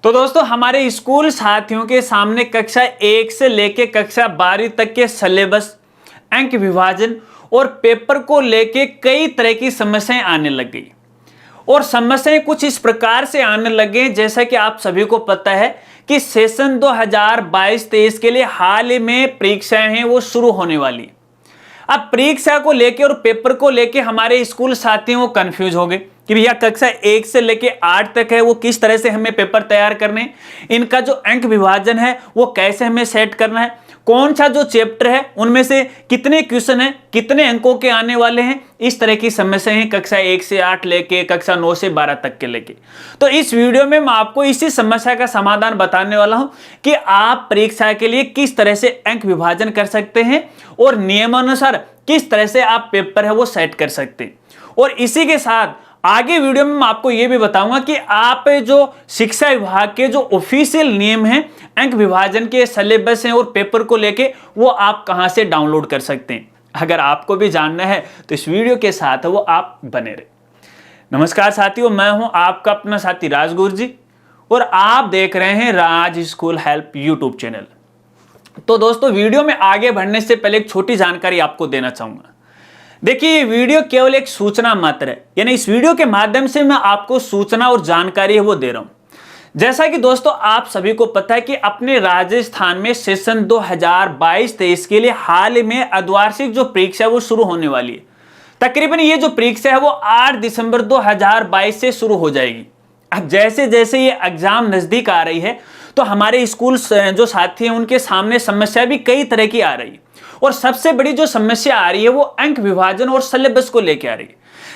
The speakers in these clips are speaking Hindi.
तो दोस्तों हमारे स्कूल साथियों के सामने कक्षा 1 से लेके कक्षा 12 तक के सिलेबस, अंक विभाजन और पेपर को लेके कई तरह की समस्याएं आने लग गई। और समस्याएं कुछ इस प्रकार से आने लगे, जैसा कि आप सभी को पता है कि सेशन 2022-23 के लिए हाल ही में परीक्षाएं हैं वो शुरू होने वाली। अब परीक्षा को लेके और पेपर को लेके हमारे स्कूल साथियों को कंफ्यूज हो गए कि भैया कक्षा 1 से लेके 8 तक है वो किस तरह से हमें पेपर तैयार करने हैं, इनका जो अंक विभाजन है वो कैसे हमें सेट करना है, कौन सा जो चैप्टर है उनमें से कितने क्वेश्चन हैं, कितने अंकों के आने वाले हैं। इस तरह की समस्याएं हैं कक्षा 1 से 8 लेके कक्षा 9 से 12 तक के लेके। तो इस वीडियो में मैं आपको इसी समस्या का समाधान बताने वाला हूं कि आप परीक्षा के लिए किस तरह से अंक विभाजन कर सकते हैं और नियमानुसार किस तरह से आप पेपर है वो सेट कर सकते हैं। और इसी के साथ आगे वीडियो में मैं आपको यह भी बताऊंगा कि आप जो शिक्षा विभाग के जो ऑफिशियल नियम हैं अंक विभाजन के सिलेबस हैं और पेपर को लेके वो आप कहां से डाउनलोड कर सकते हैं। अगर आपको भी जानना है तो इस वीडियो के साथ वो आप बने रहे। नमस्कार साथियों, मैं हूं आपका अपना साथी राजगुरु जी और आप देख रहे हैं राज स्कूल हेल्प यूट्यूब चैनल। तो दोस्तों वीडियो में आगे बढ़ने से पहले एक छोटी जानकारी आपको देना चाहूंगा। देखिए ये वीडियो केवल एक सूचना मात्र है, यानी इस वीडियो के माध्यम से मैं आपको सूचना और जानकारी है वो दे रहा हूं। जैसा कि दोस्तों आप सभी को पता है कि अपने राजस्थान में सेशन 2022-23 के लिए हाल में अर्धवार्षिक जो परीक्षा है वो शुरू होने वाली है। तकरीबन ये जो परीक्षा है वो 8 दिसंबर 2022 से शुरू हो जाएगी। अब जैसे जैसे ये एग्जाम नजदीक आ रही है तो हमारे स्कूल जो साथी हैं उनके सामने समस्या भी कई तरह की आ रही है। और सबसे बड़ी जो समस्या आ रही है वो अंक विभाजन और सिलेबस को लेकर आ रही है।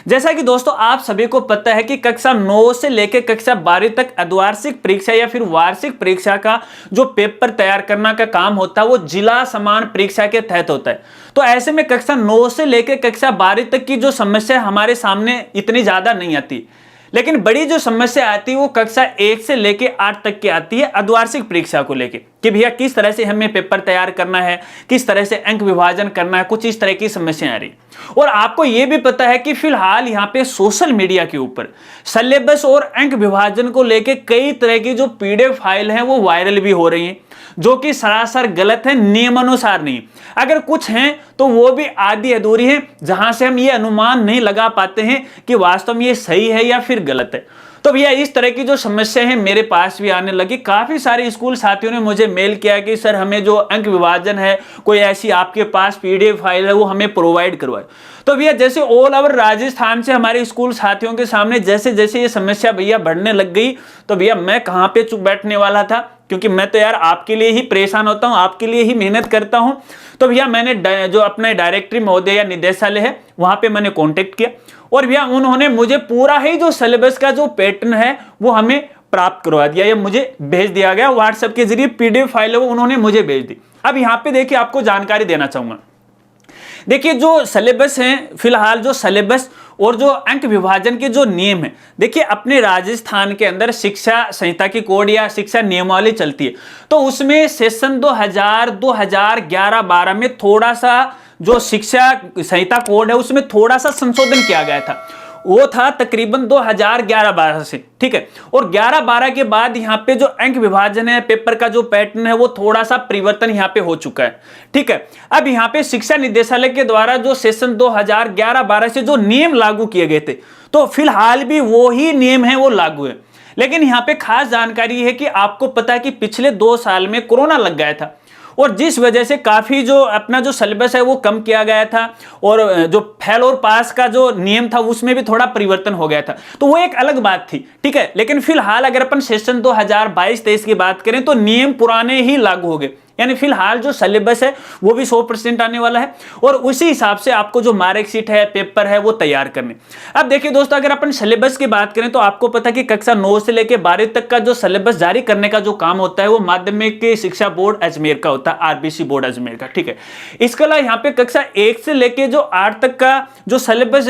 जैसा कि दोस्तों आप सभी को पता है कि कक्षा 9 से लेकर कक्षा 12 तक अर्धवार्षिक परीक्षा या फिर वार्षिक परीक्षा का जो पेपर तैयार करना का काम होता है वो जिला समान परीक्षा के तहत होता है। तो ऐसे में कक्षा 9 से लेकर कक्षा 12 तक की जो समस्या हमारे सामने इतनी ज्यादा नहीं आती, लेकिन बड़ी जो समस्या आती है वो कक्षा 1 से लेके 8 तक की आती है अर्धवार्षिक परीक्षा को लेके कि भैया किस तरह से हमें पेपर तैयार करना है, किस तरह से अंक विभाजन करना है, कुछ इस तरह की समस्याएं आ रही। और आपको यह भी पता है कि फिलहाल यहाँ पे सोशल मीडिया के ऊपर सिलेबस और अंक विभाजन को लेके कई तरह की जो पीडीएफ फाइल है वो वायरल भी हो रही है, जो कि सरासर गलत है, नियमानुसार नहीं। अगर कुछ हैं तो वो भी आधी अधूरी है, जहां से हम ये अनुमान नहीं लगा पाते हैं कि वास्तव में ये सही है या फिर गलत है। तो भैया इस तरह की जो समस्या है मेरे पास भी आने लगी। काफी सारे स्कूल साथियों ने मुझे मेल किया कि सर हमें जो अंक विभाजन है कोई ऐसी आपके पास पीडीएफ फाइल है वो हमें प्रोवाइड करवाए। तो भैया जैसे ऑल ओवर राजस्थान से हमारे स्कूल साथियों के सामने जैसे जैसे ये समस्या भैया बढ़ने लग गई, तो भैया मैं कहाँ पे चुप बैठने वाला था, क्योंकि मैं तो यार आपके लिए ही परेशान होता हूं, आपके लिए ही मेहनत करता हूं। तो भैया मैंने जो अपने डायरेक्टरी महोदय या निदेशालय है वहां पे मैंने कांटेक्ट किया और भैया उन्होंने मुझे पूरा ही जो सिलेबस का जो पैटर्न है वो हमें प्राप्त करवा दिया या मुझे भेज दिया गया व्हाट्सएप के जरिए। पीडीएफ फाइल है वो उन्होंने मुझे भेज दी। अब यहाँ पे देखिए आपको जानकारी देना चाहूंगा। देखिए जो सिलेबस है, फिलहाल जो सिलेबस और जो अंक विभाजन के जो नियम है, देखिए अपने राजस्थान के अंदर शिक्षा संहिता की कोड या शिक्षा नियमावली चलती है, तो उसमें सेशन 2011-12 में थोड़ा सा जो शिक्षा संहिता कोड है उसमें थोड़ा सा संशोधन किया गया था। वो था तकरीबन 2011-12 से, ठीक है। और 11-12 के बाद यहाँ पे जो अंक विभाजन है, पेपर का जो पैटर्न है वो थोड़ा सा परिवर्तन यहाँ पे हो चुका है, ठीक है। अब यहाँ पे शिक्षा निदेशालय के द्वारा जो सेशन 2011-12 से जो नियम लागू किए गए थे, तो फिलहाल भी वो ही नियम है वो लागू है। लेकिन यहाँ पे खास जानकारी है कि आपको पता है कि पिछले 2 साल में कोरोना लग गया था और जिस वजह से काफी जो अपना जो सिलेबस है वो कम किया गया था और जो फेल और पास का जो नियम था उसमें भी थोड़ा परिवर्तन हो गया था, तो वो एक अलग बात थी, ठीक है। लेकिन फिलहाल अगर अपन सेशन 2022-23 की बात करें तो नियम पुराने ही लागू हो गए, यानी फिलहाल जो सिलेबस है वो भी 100% आने वाला है और उसी हिसाब से आपको जो मार्कशीट है, पेपर है वो तैयार करने। अब देखिए दोस्तों अगर अपन सिलेबस की बात करें तो आपको पता है कि कक्षा 9 से लेकर 12 तक का जो सिलेबस जारी करने का जो काम होता है वो माध्यमिक शिक्षा बोर्ड अजमेर का होता है, आरबीसी बोर्ड अजमेर का, ठीक है। इसके अलावा यहाँ पे कक्षा 1 से लेकर जो 8 तक का जो सिलेबस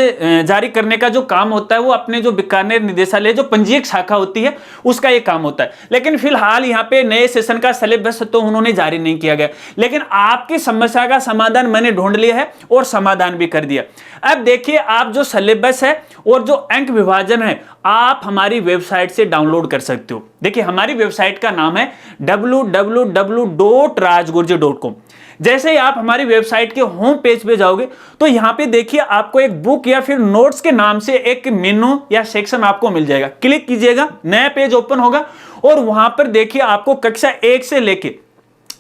जारी करने का जो काम होता है वो अपने जो बीकानेर निदेशालय जो पंजीयक शाखा होती है उसका ये काम होता है। लेकिन फिलहाल यहाँ पे नए सेशन का सिलेबस तो उन्होंने जारी जारी नहीं किया गया, लेकिन आपकी समस्या का समाधान मैंने ढूंढ लिया है और समाधान भी कर दिया। अब देखिए, आप जो सिलेबस है और जो अंक विभाजन है आप हमारी वेबसाइट से डाउनलोड कर सकते हो। देखिए, हमारी वेबसाइट का नाम है www.rajgurji.com। जैसे ही आप हमारी वेबसाइट के होम पेज पे जाओगे तो यहां पे देखिए आपको एक बुक या फिर नोट्स के नाम से एक मेनू या सेक्शन आपको मिल जाएगा। क्लिक कीजिएगा, नया पेज ओपन होगा और वहां पर देखिए आपको कक्षा 1 से लेके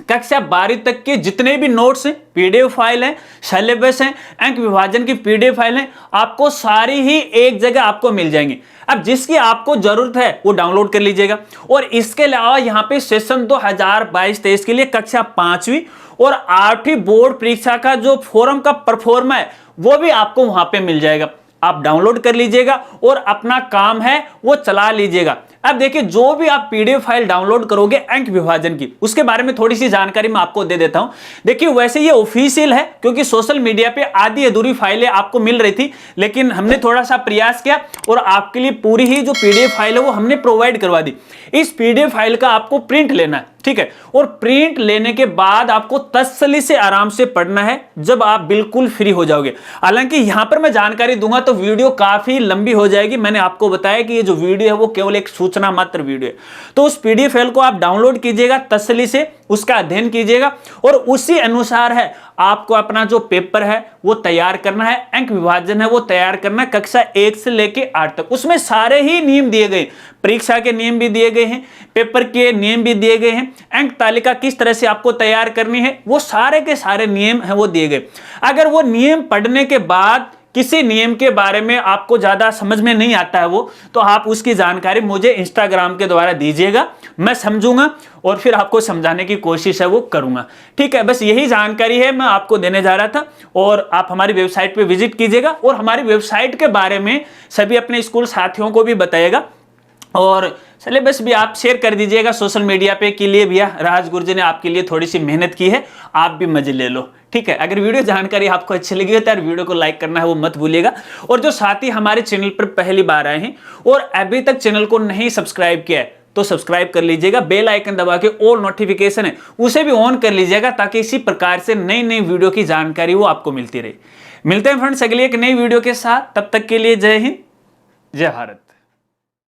कक्षा 12 तक के जितने भी नोट्स हैं, पीडीएफ फाइल हैं, सिलेबस हैं, अंक विभाजन की पीडीएफ फाइल हैं, आपको सारी ही एक जगह आपको मिल जाएंगी। अब जिसकी आपको जरूरत है वो डाउनलोड कर लीजिएगा। और इसके अलावा यहाँ पे सेशन 2022-23 के लिए कक्षा 5वीं और 8वीं बोर्ड परीक्षा का जो फॉर्म का परफॉर्मा है वो भी आपको वहां पे मिल जाएगा। आप डाउनलोड कर लीजिएगा और अपना काम है वो चला लीजिएगा। अब देखिए, जो भी आप पीडीएफ फाइल डाउनलोड करोगे अंक विभाजन की, उसके बारे में थोड़ी सी जानकारी मैं आपको दे देता हूं। देखिए, वैसे ये ऑफिशियल है क्योंकि सोशल मीडिया पे आधी अधूरी फाइलें आपको मिल रही थी, लेकिन हमने थोड़ा सा प्रयास किया और आपके लिए पूरी ही जो पीडीएफ फाइल है वो हमने प्रोवाइड करवा दी। इस पीडीएफ फाइल का आपको प्रिंट लेना है, ठीक है, और प्रिंट लेने के बाद आपको तसल्ली से आराम से पढ़ना है जब आप बिल्कुल फ्री हो जाओगे। हालांकि यहां पर मैं जानकारी दूंगा तो वीडियो काफी लंबी हो जाएगी। मैंने आपको बताया कि ये जो वीडियो है वो केवल एक सूचना मात्र वीडियो है। तो उस पीडीएफ फाइल को आप डाउनलोड कीजिएगा, तसल्ली से उसका अध्ययन कीजिएगा और उसी अनुसार है आपको अपना जो पेपर है वो तैयार करना है, अंक विभाजन है वो तैयार करना है कक्षा 1 से लेके 8 तक। उसमें सारे ही नियम दिए गए, परीक्षा के नियम भी दिए गए हैं, पेपर के नियम भी दिए गए हैं, अंक तालिका किस तरह से आपको तैयार करनी है वो सारे के सारे नियम है वो दिए गए। अगर वो नियम पढ़ने के बाद किसी नियम के बारे में आपको ज्यादा समझ में नहीं आता है वो, तो आप उसकी जानकारी मुझे इंस्टाग्राम के द्वारा दीजिएगा, मैं समझूंगा और फिर आपको समझाने की कोशिश है वो करूंगा। ठीक है, बस यही जानकारी है मैं आपको देने जा रहा था। और आप हमारी वेबसाइट पे विजिट कीजिएगा और हमारी वेबसाइट के बारे में सभी अपने स्कूल साथियों को भी बताइएगा और सिलेबस भी आप शेयर कर दीजिएगा सोशल मीडिया पे के लिए भैया राज गुरुजी ने आपके लिए थोड़ी सी मेहनत की है, आप भी मजे ले लो। ठीक है, अगर वीडियो जानकारी आपको अच्छी लगी हो तो यार वीडियो को लाइक करना है वो मत भूलिएगा। और जो साथी हमारे चैनल पर पहली बार आए हैं और अभी तक चैनल को नहीं सब्सक्राइब किया है तो सब्सक्राइब कर लीजिएगा, बेल आइकन दबा के ऑल नोटिफिकेशन है उसे भी ऑन कर लीजिएगा ताकि इसी प्रकार से नई नई वीडियो की जानकारी वो आपको मिलती रहे। मिलते हैं फ्रेंड्स अगली एक नई वीडियो के साथ, तब तक के लिए जय हिंद, जय भारत।